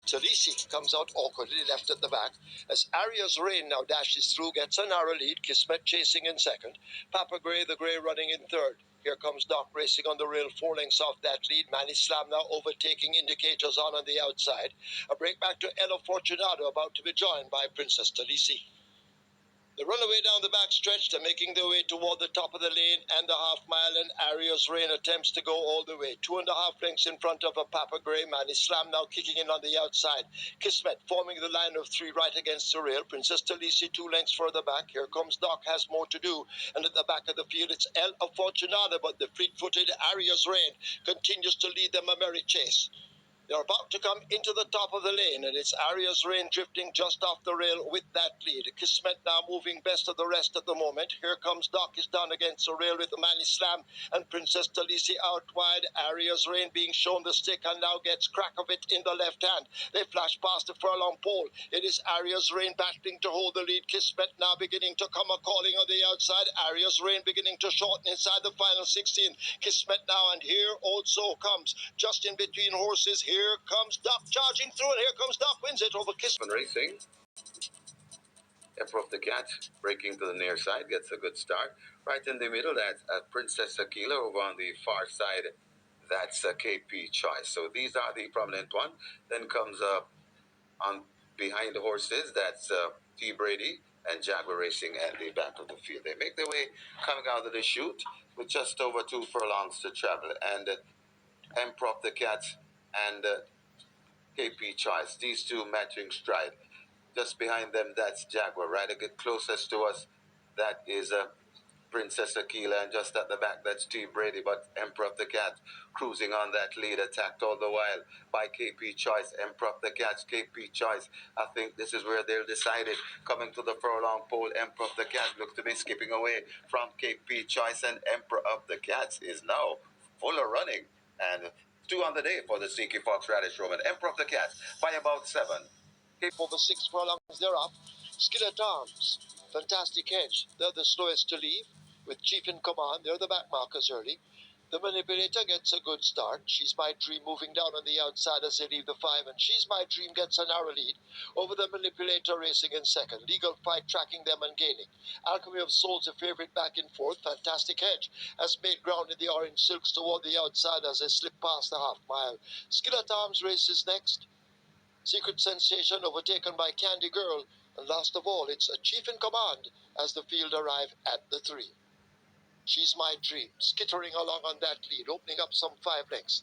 Talisi comes out awkwardly left at the back as Aria's Rain now dashes through, gets a narrow lead, Kismet chasing in second, Papa Grey the Grey running in third. Here comes Doc racing on the rail, 4 lengths off that lead. Manny Slam now overtaking, indicators on the outside. A break back to Ella Fortunato, about to be joined by Princess Talisi. The runaway down the back stretch, they're making their way toward the top of the lane and the half-mile, and Aria's Rain attempts to go all the way. 2.5 lengths in front of a Papa Grey. Manny Slam now kicking in on the outside. Kismet forming the line of three right against the rail. Princess Talisi 2 lengths further back. Here comes Doc, has more to do. And at the back of the field, it's El Afortunado, but the fleet-footed Aria's Rain continues to lead them a merry chase. They're about to come into the top of the lane, and it's Aria's Rain drifting just off the rail with that lead. Kismet now moving best of the rest at the moment. Here comes Doc, is down against the rail with the Manny Slam, and Princess Talisi out wide. Aria's Rain being shown the stick and now gets crack of it in the left hand. They flash past the furlong pole. It is Aria's Rain battling to hold the lead. Kismet now beginning to come a-calling on the outside. Aria's Rain beginning to shorten inside the final 16. Kismet now, and here also comes, just in between horses, here comes Doc charging through, and here comes Doc, wins it over Kismet. Racing. Emperor of the Cat breaking to the near side, gets a good start. Right in the middle, that's Princess Aquila. Over on the far side, that's KP Choice. So these are the prominent one. Then comes on behind the horses, that's T. Brady and Jaguar Racing at the back of the field. They make their way coming out of the chute with just over 2 furlongs to travel. And Emperor of the Cat and KP Choice, these two matching stride. Just behind them, that's Jaguar. Right a bit closest to us, that is Princess Aquila, and just at the back, that's T. Brady. But Emperor of the Cat cruising on that lead, attacked all the while by KP Choice. Emperor of the Cat, KP Choice. I think this is where they'll decide it. Coming to the furlong pole, Emperor of the Cat looks to be skipping away from KP Choice, and Emperor of the Cats is now full of running. And 2 on the day for the Sneaky Fox Radish Roman. Emperor of the Cats by about 7. For the 6 furlongs, they're up. Skillet Arms, Fantastic Hedge, they're the slowest to leave. With Chief in command, they're the back markers early. The Manipulator gets a good start. She's My Dream moving down on the outside as they leave the 5, and She's My Dream gets a narrow lead over the Manipulator racing in second. Legal Fight tracking them and gaining. Alchemy of Souls, a favorite, back in fourth. Fantastic Hedge has made ground in the orange silks toward the outside as they slip past the half mile. Skillet Arms races next. Secret Sensation overtaken by Candy Girl, and last of all, it's a Chief in command as the field arrive at the 3. She's My Dream, skittering along on that lead, opening up some 5 lengths.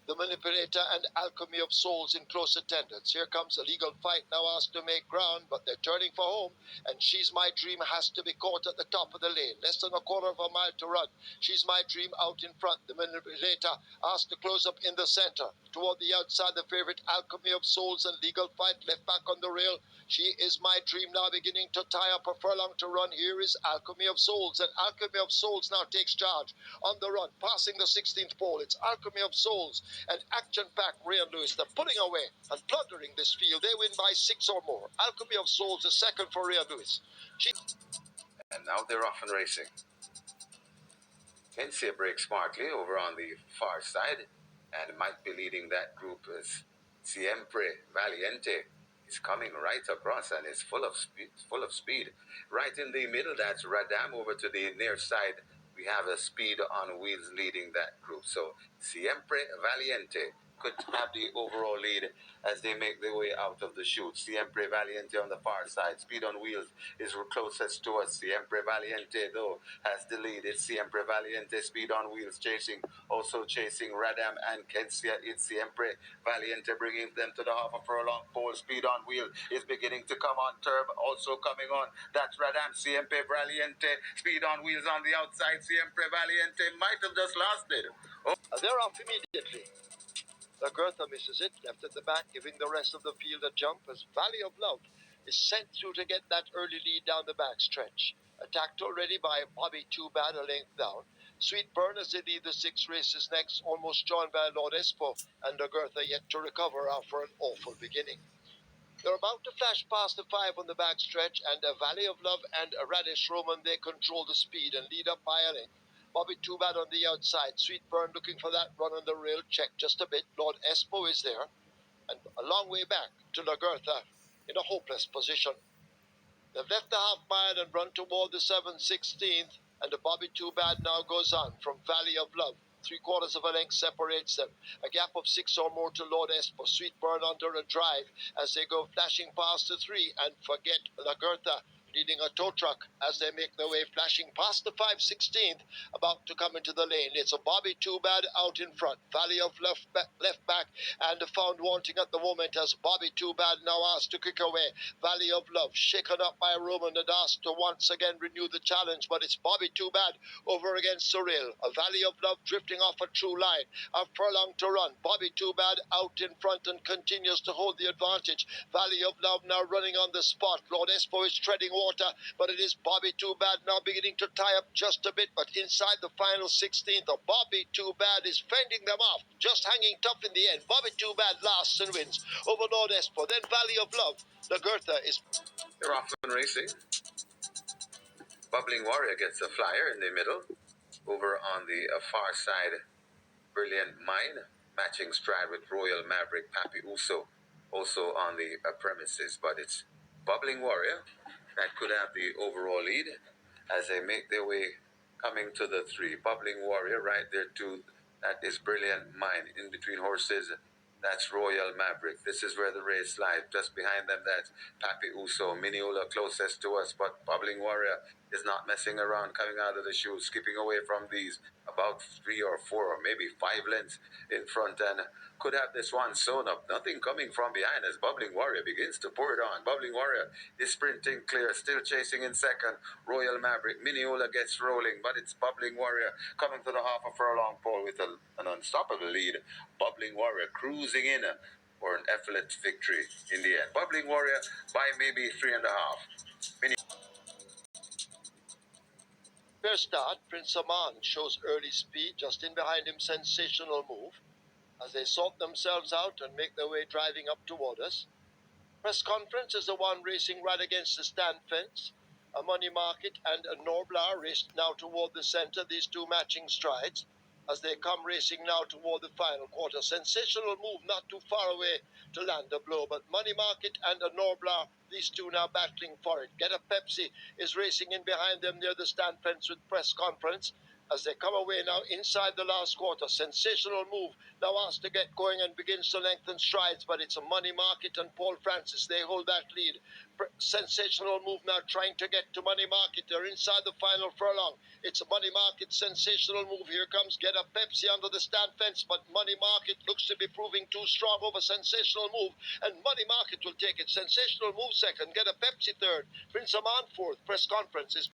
The Manipulator and Alchemy of Souls in close attendance. Here comes a Legal Fight, now asked to make ground, but they're turning for home, and She's My Dream has to be caught at the top of the lane. Less than a quarter of a mile to run. She's My Dream out in front. The Manipulator asked to close up in the center. Toward the outside, the favorite Alchemy of Souls and Legal Fight left back on the rail. She is My Dream now beginning to tie up a furlong to run. Here is Alchemy of Souls, and Alchemy of Souls now takes charge on the run, passing the 16th pole. It's Alchemy of Souls and action-packed Ray and Lewis. They're pulling away and plundering this field. They win by 6 or more. Alchemy of Souls is second for Ray and Lewis. And now they're off and racing. Kensia breaks smartly over on the far side, and might be leading that group as Siempre Valiente is coming right across and is full of speed. Right in the middle, that's Radam. Over to the near side, we have a Speed on Wheels leading that group. So Siempre Valiente could have the overall lead as they make their way out of the chute. Siempre Valiente on the far side. Speed on Wheels is closest to us. Siempre Valiente, though, has the lead. It's Siempre Valiente, Speed on Wheels also chasing Radam and Kensia. It's Siempre Valiente bringing them to the half a furlong pole. Speed on Wheel is beginning to come on turb, also coming on. That's Radam. Siempre Valiente, Speed on Wheels on the outside. Siempre Valiente might have just lost it. They're off immediately. The Goethe misses it, left at the back, giving the rest of the field a jump as Valley of Love is sent through to get that early lead down the back stretch. Attacked already by Bobby Too Bad, a length down. Sweet Burn as they lead the 6 races next, almost joined by Lord Espo, and the Goethe yet to recover after an awful beginning. They're about to flash past the 5 on the back stretch, and a Valley of Love and a Radish Roman, they control the speed and lead up by a length. Bobby Too Bad on the outside. Sweet Burn looking for that run on the rail. Check just a bit. Lord Espo is there. and a long way back to Lagertha in a hopeless position. They've left the half mile and run toward the 7/16th, and the Bobby Too Bad now goes on from Valley of Love. 3/4 of a length separates them. A gap of 6 or more to Lord Espo. Sweetburn under a drive as they go flashing past the 3 and forget Lagertha leading a tow truck as they make their way flashing past the 5/16th, about to come into the lane. It's a Bobby Too Bad out in front. Valley of left back and found wanting at the moment as Bobby Too Bad now asked to kick away. Valley of Love shaken up by Roman and asked to once again renew the challenge, but it's Bobby Too Bad over against Surreal. A Valley of Love drifting off a true line. A furlong to run. Bobby Too Bad out in front and continues to hold the advantage. Valley of Love now running on the spot. Lord Espo is treading water, but it is Bobby Too Bad now beginning to tie up just a bit, but inside the final 16th, Bobby Too Bad is fending them off, just hanging tough in the end. Bobby Too Bad lasts and wins over Lord Espo. Then Valley of Love. Lagertha is... They're off and racing. Bubbling Warrior gets a flyer in the middle. Over on the far side, Brilliant Mine, matching stride with Royal Maverick Papi Uso, also on the premises, but it's Bubbling Warrior that could have the overall lead as they make their way coming to the 3. Bubbling Warrior right there too. That is Brilliant Mine. In between horses, that's Royal Maverick. This is where the race lies. Just behind them, that's Papi Uso. Miniola closest to us, but Bubbling Warrior is not messing around, coming out of the chute, skipping away from these. About 3 or 4 or maybe 5 lengths in front, and could have this one sewn up. Nothing coming from behind as Bubbling Warrior begins to pour it on. Bubbling Warrior is sprinting clear, still chasing in second. Royal Maverick, Miniola gets rolling, but it's Bubbling Warrior coming to the half a furlong pole with an unstoppable lead. Bubbling Warrior cruising in for an effort victory in the end. Bubbling Warrior by maybe 3.5. Fair start. Prince Aman shows early speed. Just in behind him, Sensational Move as they sort themselves out and make their way driving up toward us. Press Conference is the one racing right against the stand fence. A Money Market and a Norblar race now toward the center, these two matching strides as they come racing now toward the final quarter. Sensational Move not too far away to land a blow, but Money Market and a Norblar, these two now battling for it. Get a Pepsi is racing in behind them near the stand fence with Press Conference as they come away now inside the last quarter. Sensational Move now asked to get going and begins to lengthen strides, but it's a Money Market and Paul Francis. They hold that lead. Sensational Move now trying to get to Money Market. They're inside the final furlong. It's a Money Market. Sensational Move. Here comes Get a Pepsi under the stand fence, but Money Market looks to be proving too strong over Sensational Move, and Money Market will take it. Sensational Move second. Get a Pepsi third. Prince Aman fourth. Press Conference is